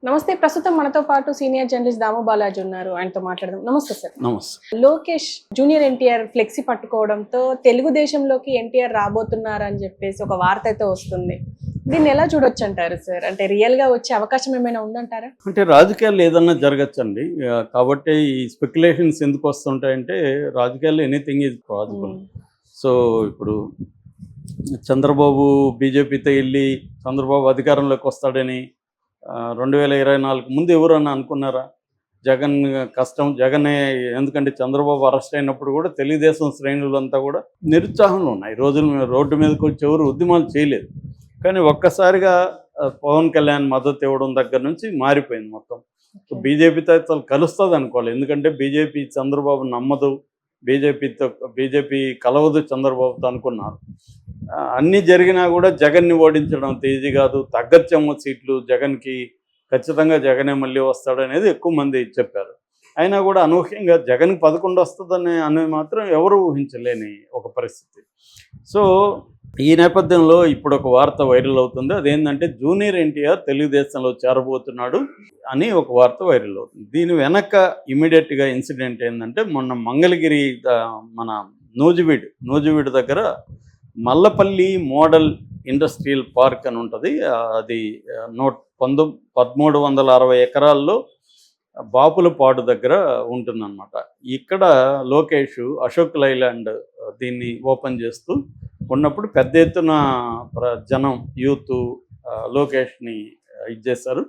నమస్తే. ప్రస్తుతం మనతో పాటు సీనియర్ జర్నలిస్ట్ దాము బాలాజీ ఉన్నారు. ఆయనతో మాట్లాడదాం. నమస్తే సార్. నమస్తే. లోకేష్ జూనియర్ ఎన్టీఆర్ ఫ్లెక్సీ పట్టుకోవడంతో తెలుగుదేశంలోకి ఎన్టీఆర్ రాబోతున్నారని చెప్పేసి ఒక వార్త అయితే వస్తుంది. దీన్ని ఎలా చూడొచ్చు అంటారు సార్? అంటే రియల్ గా వచ్చే అవకాశం ఏమైనా ఉందంటారా? అంటే రాజకీయాలు ఏదన్నా జరగచ్చండి. కాబట్టి ఈ స్పెక్యులేషన్స్ ఎందుకు వస్తుంటాయంటే రాజకీయాల్లో ఎనీథింగ్ ఈజ్ పాసిబుల్. సో ఇప్పుడు చంద్రబాబు బీజేపీతో వెళ్ళి చంద్రబాబు అధికారంలోకి వస్తాడని 2024 ముందు ఎవరన్నా అనుకున్నారా? జగన్ కష్టం జగనే. ఎందుకంటే చంద్రబాబు అరెస్ట్ అయినప్పుడు కూడా తెలుగుదేశం శ్రేణులంతా కూడా నిరుత్సాహంలో ఉన్నాయి. రోజులు రోడ్డు మీదకి వచ్చి ఎవరు ఉద్యమాలు చేయలేదు. కానీ ఒక్కసారిగా పవన్ కళ్యాణ్ మద్దతు ఇవ్వడం దగ్గర నుంచి మారిపోయింది మొత్తం. బీజేపీతో అసలు కలుస్తుంది అనుకోవాలి. ఎందుకంటే బీజేపీ చంద్రబాబు నమ్మదు, బీజేపీ కలవదు చంద్రబాబుతో అనుకున్నారు. అన్నీ జరిగినా కూడా జగన్ని ఓడించడం తేజీ కాదు, తగ్గచ్చేమో సీట్లు జగన్కి, ఖచ్చితంగా జగనే మళ్ళీ వస్తాడనేది ఎక్కువ మంది చెప్పారు. అయినా కూడా అనూహ్యంగా జగన్కి 11 వస్తుందని అనేది మాత్రం ఎవరు ఊహించలేని ఒక పరిస్థితి. సో ఈ నేపథ్యంలో ఇప్పుడు ఒక వార్త వైరల్ అవుతుంది. అదేంటంటే జూనియర్ ఎన్టీఆర్ తెలుగుదేశంలో చేరబోతున్నాడు అని ఒక వార్త వైరల్ అవుతుంది. దీని వెనక ఇమీడియట్గా ఇన్సిడెంట్ ఏంటంటే మొన్న మంగళగిరి మన నూజివీడు దగ్గర మల్లపల్లి మోడల్ ఇండస్ట్రియల్ పార్క్ అని ఉంటుంది. అది 1360 ఎకరాల్లో బాపులపాడు దగ్గర ఉంటుందన్నమాట. ఇక్కడ లోకేష్ అశోక్ లైలాండ్ దీన్ని ఓపెన్ చేస్తూ ఉన్నప్పుడు పెద్ద ఎత్తున జనం యూత్ లోకేష్ని ఇచ్చేశారు.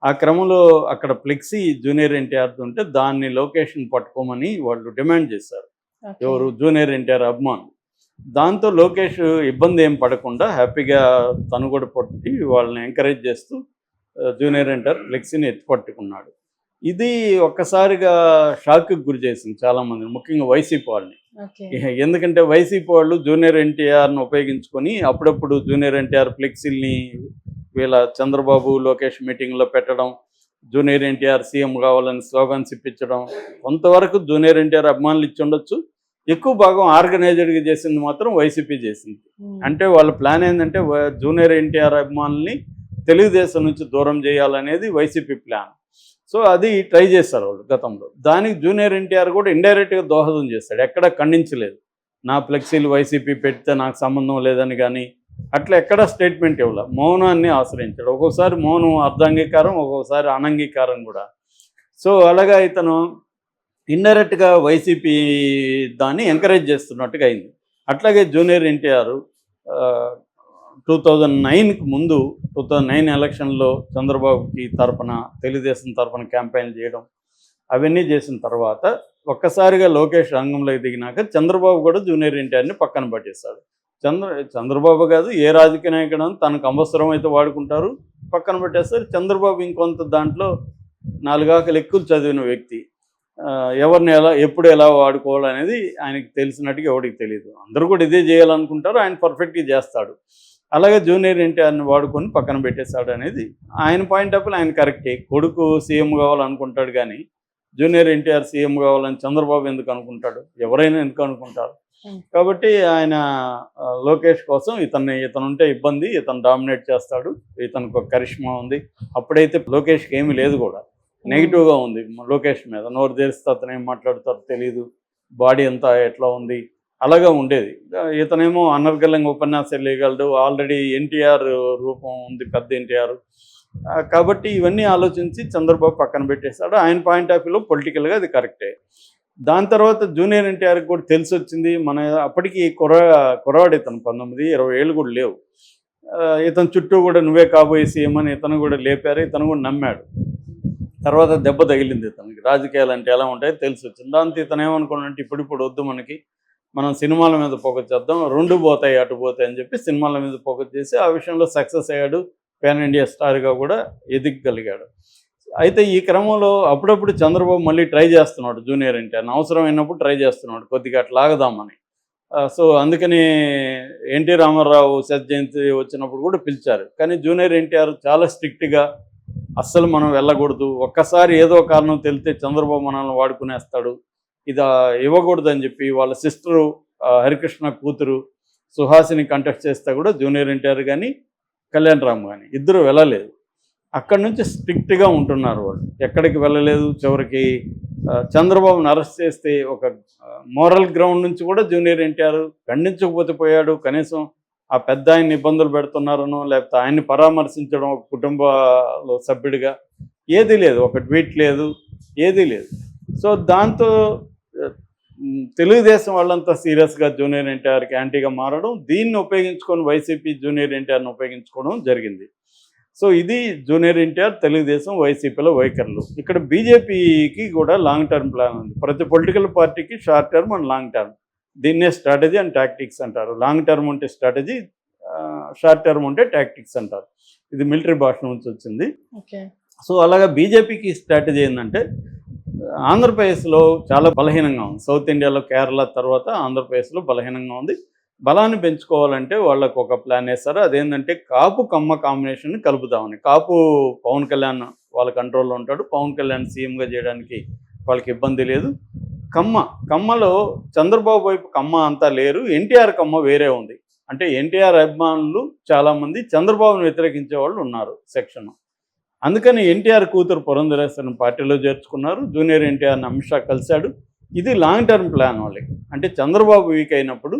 ఆ క్రమంలో అక్కడ ఫ్లెక్సీ జూనియర్ ఎన్టీఆర్ ఉంటే దాన్ని లోకేష్ని పట్టుకోమని వాళ్ళు డిమాండ్ చేశారు. ఎవరు? జూనియర్ ఎన్టీఆర్ అభిమానులు. దాంతో లోకేష్ ఇబ్బంది ఏం పడకుండా హ్యాపీగా తను కూడా పట్టి వాళ్ళని ఎంకరేజ్ చేస్తూ జూనియర్ ఎన్టీఆర్ ఫ్లెక్సీని ఎత్తిపట్టుకున్నాడు. ఇది ఒక్కసారిగా షాక్కి గురి చేసింది చాలామంది, ముఖ్యంగా వైసీపీ వాళ్ళని. ఎందుకంటే వైసీపీ వాళ్ళు జూనియర్ ఎన్టీఆర్ని ఉపయోగించుకొని అప్పుడప్పుడు జూనియర్ ఎన్టీఆర్ ఫ్లెక్సీల్ని వీళ్ళ చంద్రబాబు లోకేష్ మీటింగ్లో పెట్టడం, జూనియర్ ఎన్టీఆర్ సీఎం కావాలని స్లోగన్స్ ఇప్పించడం, కొంతవరకు జూనియర్ ఎన్టీఆర్ అభిమానులు ఇచ్చి ఉండొచ్చు. ఎక్కువ భాగం ఆర్గనైజర్గా చేసింది మాత్రం వైసీపీ చేసింది. అంటే వాళ్ళ ప్లాన్ ఏంటంటే జూనియర్ ఎన్టీఆర్ అభిమానుల్ని తెలుగుదేశం నుంచి దూరం చేయాలనేది వైసీపీ ప్లాన్. సో అది ట్రై చేస్తారు వాళ్ళు గతంలో. దానికి జూనియర్ ఎన్టీఆర్ కూడా ఇండైరెక్ట్గా దోహదం చేస్తాడు, ఎక్కడా ఖండించలేదు. నా ఫ్లెక్సీలు వైసీపీ పెడితే నాకు సంబంధం లేదని కానీ అట్లా ఎక్కడా స్టేట్మెంట్ ఇవ్వాల, మౌనాన్ని ఆశ్రయించాడు. ఒక్కొక్కసారి మౌనం అర్ధాంగీకారం, ఒక్కొక్కసారి అనంగీకారం కూడా. సో అలాగా ఇతను ఇండైరెక్ట్గా వైసీపీ దాన్ని ఎంకరేజ్ చేస్తున్నట్టుగా అయింది. అట్లాగే జూనియర్ ఎన్టీఆర్ 2009కి ముందు 2009 ఎలక్షన్లో చంద్రబాబుకి తరఫున తెలుగుదేశం తరఫున క్యాంపెయిన్ చేయడం అవన్నీ చేసిన తర్వాత ఒక్కసారిగా లోకేష్ రంగంలోకి దిగినాక చంద్రబాబు కూడా జూనియర్ ఎన్టీఆర్ని పక్కన పట్టేశాడు. చంద్రబాబు కాదు, ఏ రాజకీయ నాయకుడు తనకు అవసరం అయితే వాడుకుంటారు, పక్కన పెట్టేస్తారు. చంద్రబాబు ఇంకొంత దాంట్లో 4 ఆకలి ఎక్కువ చదివిన వ్యక్తి. ఎవరిని ఎప్పుడు ఎలా వాడుకోవాలనేది ఆయనకి తెలిసినట్టుగా ఎవరికి తెలియదు. అందరూ కూడా ఇదే చేయాలనుకుంటారు, ఆయన పర్ఫెక్ట్గా చేస్తాడు. అలాగే జూనియర్ ఎన్టీఆర్ని వాడుకొని పక్కన పెట్టేశాడు అనేది ఆయన పాయింట్ ఆఫ్ వ్యూ. ఆయన కరెక్టే, కొడుకు సీఎం కావాలనుకుంటాడు, కానీ జూనియర్ ఎన్టీఆర్ సీఎం కావాలని చంద్రబాబు ఎందుకు అనుకుంటాడు? ఎవరైనా ఎందుకు అనుకుంటారు? కాబట్టి ఆయన లోకేష్ కోసం ఇతనుంటే ఇబ్బంది, ఇతను డామినేట్ చేస్తాడు, ఇతనికి ఒక కరిష్మా ఉంది. అప్పుడైతే లోకేష్కి ఏమీ లేదు కూడా, నెగిటివ్గా ఉంది లోకేష్ మీద. నోరు తెరిస్తే అతను ఏం మాట్లాడతారో తెలియదు, బాడీ అంతా ఎట్లా ఉంది, అలాగా ఉండేది. ఇతనేమో అనర్గళంగా ఉపన్యాసాలు వేయగలడు, ఆల్రెడీ ఎన్టీఆర్ రూపం ఉంది, పెద్ద ఎన్టీఆర్. కాబట్టి ఇవన్నీ ఆలోచించి చంద్రబాబు పక్కన పెట్టేశాడు. ఆయన పాయింట్ ఆఫ్ వ్యూలో పొలిటికల్గా అది కరెక్టే. దాని తర్వాత జూనియర్ ఎన్టీఆర్కి కూడా తెలిసి వచ్చింది, మన అప్పటికి కుర్రాడు ఇతను 19-20 ఏళ్ళు కూడా లేవు. ఇతను చుట్టూ కూడా నువ్వే కాబోయే సీఎం అని ఇతను కూడా లేపారు, ఇతను కూడా నమ్మాడు. తర్వాత దెబ్బ తగిలింది ఇతనికి. రాజకీయాలు అంటే ఎలా ఉంటాయో తెలిసి వచ్చింది. దాంతో ఇతను ఏమనుకున్నాడంటే ఇప్పుడు వద్దు, మనం సినిమాల మీద ఫోకస్ చేద్దాం, 2 పోతాయి అటు పోతాయి అని చెప్పి సినిమాల మీద ఫోకస్ చేసి ఆ విషయంలో సక్సెస్ అయ్యాడు. పాన్ ఇండియా స్టార్గా కూడా ఎదిగగలిగాడు. అయితే ఈ క్రమంలో అప్పుడప్పుడు చంద్రబాబు మళ్ళీ ట్రై చేస్తున్నాడు జూనియర్ ఎన్టీఆర్ని, అవసరమైనప్పుడు ట్రై చేస్తున్నాడు కొద్దిగా అట్లా లాగదామని. సో అందుకని ఎన్టీ రామారావు జయంతి వచ్చినప్పుడు కూడా పిలిచారు. కానీ జూనియర్ ఎన్టీఆర్ చాలా స్ట్రిక్ట్గా అస్సలు మనం వెళ్ళకూడదు, ఒక్కసారి ఏదో కారణం తెలితే చంద్రబాబు మనల్ని వాడుకునేస్తాడు, ఇది ఇవ్వకూడదని చెప్పి వాళ్ళ సిస్టరు హరికృష్ణ కూతురు సుహాసిని కంటెస్ట్ చేస్తే కూడా జూనియర్ ఎన్టీఆర్ కానీ కళ్యాణ్ రామ్ కానీ ఇద్దరు వెళ్ళలేదు. అక్కడి నుంచి స్ట్రిక్ట్గా ఉంటున్నారు వాళ్ళు, ఎక్కడికి వెళ్ళలేదు. చివరికి చంద్రబాబును అరెస్ట్ చేస్తే ఒక మోరల్ గ్రౌండ్ నుంచి కూడా జూనియర్ ఎన్టీఆర్ ఖండించకపోతే పోయాడు. కనీసం ఆ పెద్ద ఆయన్ని ఇబ్బందులు పెడుతున్నారనో లేకపోతే ఆయన్ని పరామర్శించడం ఒక కుటుంబంలో సభ్యుడిగా ఏదీ లేదు, ఒక ట్వీట్ లేదు, ఏదీ లేదు. సో దాంతో తెలుగుదేశం వాళ్ళంతా సీరియస్గా జూనియర్ ఎన్టీఆర్కి యాంటీగా మారడం, దీన్ని ఉపయోగించుకొని వైసీపీ జూనియర్ ఎన్టీఆర్ని ఉపయోగించుకోవడం జరిగింది. సో ఇది జూనియర్ ఎన్టీఆర్, తెలుగుదేశం, వైసీపీలో వైఖరులు. ఇక్కడ బీజేపీకి కూడా లాంగ్ టర్మ్ ప్లాన్ ఉంది. ప్రతి పొలిటికల్ పార్టీకి short term and long term, దీన్నే స్ట్రాటజీ అండ్ టాక్టిక్స్ అంటారు. లాంగ్ టర్మ్ ఉంటే స్ట్రాటజీ, షార్ట్ టర్మ్ ఉంటే టాక్టిక్స్ అంటారు. ఇది మిలిటరీ భాష నుంచి వచ్చింది. సో అలాగా బీజేపీకి స్ట్రాటజీ ఏంటంటే, ఆంధ్రప్రదేశ్లో చాలా బలహీనంగా ఉంది. సౌత్ ఇండియాలో కేరళ తర్వాత ఆంధ్రప్రదేశ్లో బలహీనంగా ఉంది. బలాన్ని పెంచుకోవాలంటే వాళ్ళకు ఒక ప్లాన్ వేస్తారు. అదేంటంటే కాపు కమ్మ కాంబినేషన్ కలుపుదామని. కాపు పవన్ కళ్యాణ్ వాళ్ళ కంట్రోల్లో ఉంటాడు, పవన్ కళ్యాణ్ సీఎంగా చేయడానికి వాళ్ళకి ఇబ్బంది లేదు. కమ్మలో చంద్రబాబు వైపు కమ్మ అంతా లేరు, ఎన్టీఆర్ కమ్మ వేరే ఉంది. అంటే ఎన్టీఆర్ అభిమానులు చాలామంది చంద్రబాబును వ్యతిరేకించే వాళ్ళు ఉన్నారు సెక్షన్. అందుకని ఎన్టీఆర్ కూతురు పురంధరేశ్వరిని పార్టీలో చేర్చుకున్నారు. జూనియర్ ఎన్టీఆర్ని అమిత్ షా కలిశాడు. ఇది లాంగ్ టర్మ్ ప్లాన్ వాళ్ళకి. అంటే చంద్రబాబు వీక్ అయినప్పుడు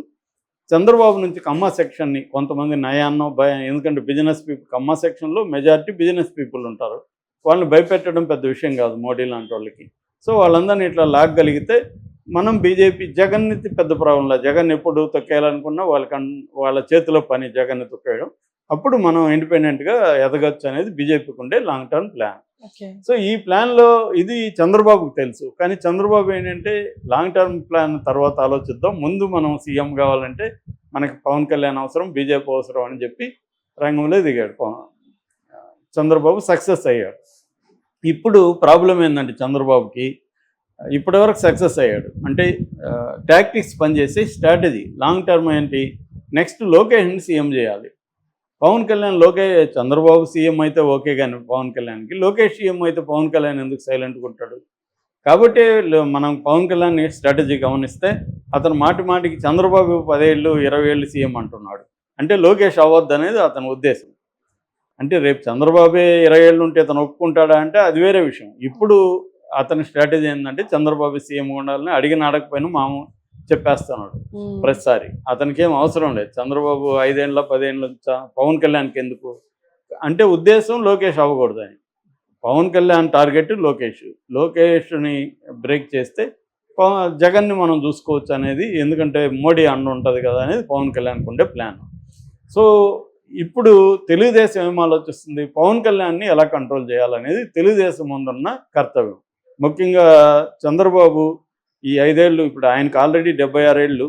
చంద్రబాబు నుంచి కమ్మ సెక్షన్ని కొంతమంది నయాన్నో ఎందుకంటే బిజినెస్ పీపుల్, కమ్మ సెక్షన్లో మెజారిటీ బిజినెస్ పీపుల్ ఉంటారు, వాళ్ళని భయపెట్టడం పెద్ద విషయం కాదు మోడీ లాంటి వాళ్ళకి. సో వాళ్ళందరినీ ఇట్లా లాగగలిగితే మనం బీజేపీ జగన్ని పెద్ద ప్రాబ్లంలా, జగన్ ఎప్పుడు తొక్కేయాలనుకున్నా వాళ్ళ చేతిలో పని జగన్ని తొక్కేయడం. అప్పుడు మనం ఇండిపెండెంట్గా ఎదగచ్చు అనేది బీజేపీకి ఉండే లాంగ్ టర్మ్ ప్లాన్. సో ఈ ప్లాన్లో ఇది చంద్రబాబుకు తెలుసు. కానీ చంద్రబాబు ఏంటంటే లాంగ్ టర్మ్ ప్లాన్ తర్వాత ఆలోచిద్దాం, ముందు మనం సీఎం కావాలంటే మనకి పవన్ కళ్యాణ్ అవసరం, బీజేపీ అవసరం అని చెప్పి రంగంలో దిగాడు. చంద్రబాబు సక్సెస్ అయ్యాడు. ఇప్పుడు ప్రాబ్లం ఏంటంటే చంద్రబాబుకి ఇప్పటివరకు సక్సెస్ అయ్యాడు అంటే టాక్టిక్స్ పనిచేసే స్ట్రాటజీ. లాంగ్ టర్మ్ ఏంటి, నెక్స్ట్ లోకేష్ని సీఎం చేయాలి. పవన్ కళ్యాణ్ చంద్రబాబు సీఎం అయితే ఓకే, కానీ పవన్ కళ్యాణ్కి లోకేష్ సీఎం అయితే పవన్ కళ్యాణ్ ఎందుకు సైలెంట్గా ఉంటాడు? కాబట్టి మనం పవన్ కళ్యాణ్ స్ట్రాటజీ గమనిస్తే అతను మాటికి చంద్రబాబు 10 ఏళ్ళు 20 ఏళ్ళు సీఎం అంటున్నాడు. అంటే లోకేష్ అవ్వద్దు అనేది అతని ఉద్దేశం. అంటే రేపు చంద్రబాబే 20 ఏళ్ళు ఉంటే అతను ఒప్పుకుంటాడా అంటే అది వేరే విషయం. ఇప్పుడు అతని స్ట్రాటజీ ఏంటంటే చంద్రబాబు సీఎం ఉండాలని అడిగిన అడగకపోయినా మాము చెప్పేస్తున్నాడు ప్రతిసారి. అతనికి ఏం అవసరం లేదు చంద్రబాబు 5 ఏళ్ళ 10 ఏళ్ళ పవన్ కళ్యాణ్కి ఎందుకు అంటే ఉద్దేశం లోకేష్ అవ్వకూడదని. పవన్ కళ్యాణ్ టార్గెట్ లోకేష్ని బ్రేక్ చేస్తే జగన్ని మనం చూసుకోవచ్చు అనేది, ఎందుకంటే మోడీ అండ ఉంటుంది కదా అనేది పవన్ కళ్యాణ్కి ఉండే ప్లాన్. సో ఇప్పుడు తెలుగుదేశం ఏం ఆలోచిస్తుంది, పవన్ కళ్యాణ్ని ఎలా కంట్రోల్ చేయాలనేది తెలుగుదేశం ముందున్న కర్తవ్యం. ముఖ్యంగా చంద్రబాబు ఈ 5 ఏళ్ళు, ఇప్పుడు ఆయనకు ఆల్రెడీ 76 ఏళ్ళు,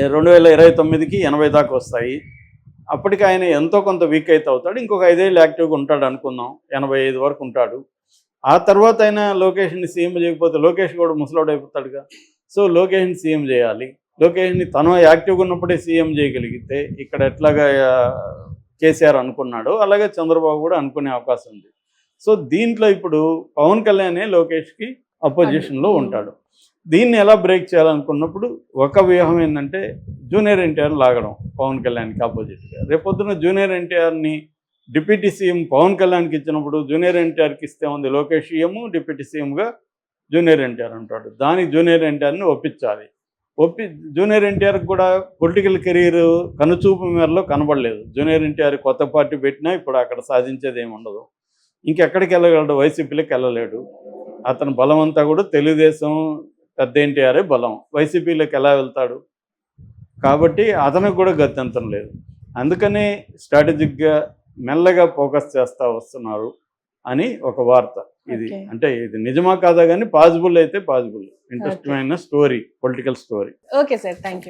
2029కి 80 దాకా వస్తాయి. అప్పటికి ఆయన ఎంతో కొంత వీక్ అయితే అవుతాడు. ఇంకొక 5 ఏళ్ళు యాక్టివ్గా ఉంటాడు అనుకుందాం, 85 వరకు ఉంటాడు. ఆ తర్వాత అయినా లోకేష్ని సీఎం చేయకపోతే లోకేష్ కూడా ముసలోడు అయిపోతాడుగా. సో లోకేష్ని సీఎం చేయాలి. లోకేష్ని తను యాక్టివ్గా ఉన్నప్పుడే సీఎం చేయగలిగితే ఇక్కడ ఎట్లాగా కేసీఆర్ అనుకున్నాడో అలాగే చంద్రబాబు కూడా అనుకునే అవకాశం ఉంది. సో దీంట్లో ఇప్పుడు పవన్ కళ్యాణే లోకేష్కి అపోజిషన్లో ఉంటాడు. దీన్ని ఎలా బ్రేక్ చేయాలనుకున్నప్పుడు ఒక వ్యూహం ఏంటంటే జూనియర్ ఎన్టీఆర్ని లాగడం పవన్ కళ్యాణ్కి ఆపోజిట్గా. రేపొద్దున జూనియర్ ఎన్టీఆర్ని డిప్యూటీ సీఎం పవన్ కళ్యాణ్కి ఇచ్చినప్పుడు జూనియర్ ఎన్టీఆర్కి ఇస్తే ఉంది లోకేష్ సీఎం, డిప్యూటీ సీఎంగా జూనియర్ ఎన్టీఆర్ ఉంటాడు. దానికి జూనియర్ ఎన్టీఆర్ని ఒప్పించాలి. జూనియర్ ఎన్టీఆర్కి కూడా పొలిటికల్ కెరీర్ కనుచూపు మేరలో కనబడలేదు. జూనియర్ ఎన్టీఆర్ కొత్త పార్టీ పెట్టినా ఇప్పుడు అక్కడ సాధించేది ఏమి ఉండదు. ఇంకెక్కడికి వెళ్ళగలడు, వైసీపీలోకి వెళ్ళలేడు. అతని బలం అంతా కూడా తెలుగుదేశం పెద్ద ఎన్టీఆరే బలం, వైసీపీలోకి ఎలా వెళ్తాడు? కాబట్టి అతనికి కూడా గత్యంతరం లేదు. అందుకనే స్ట్రాటజిక్గా మెల్లగా ఫోకస్ చేస్తూ వస్తున్నారు అని ఒక వార్త. ఇది అంటే ఇది నిజమా కాదా కానీ పాజిబుల్ అయితే పాజిబుల్. ఇంట్రెస్టింగ్ అయిన story, political story. Okay sir, thank you.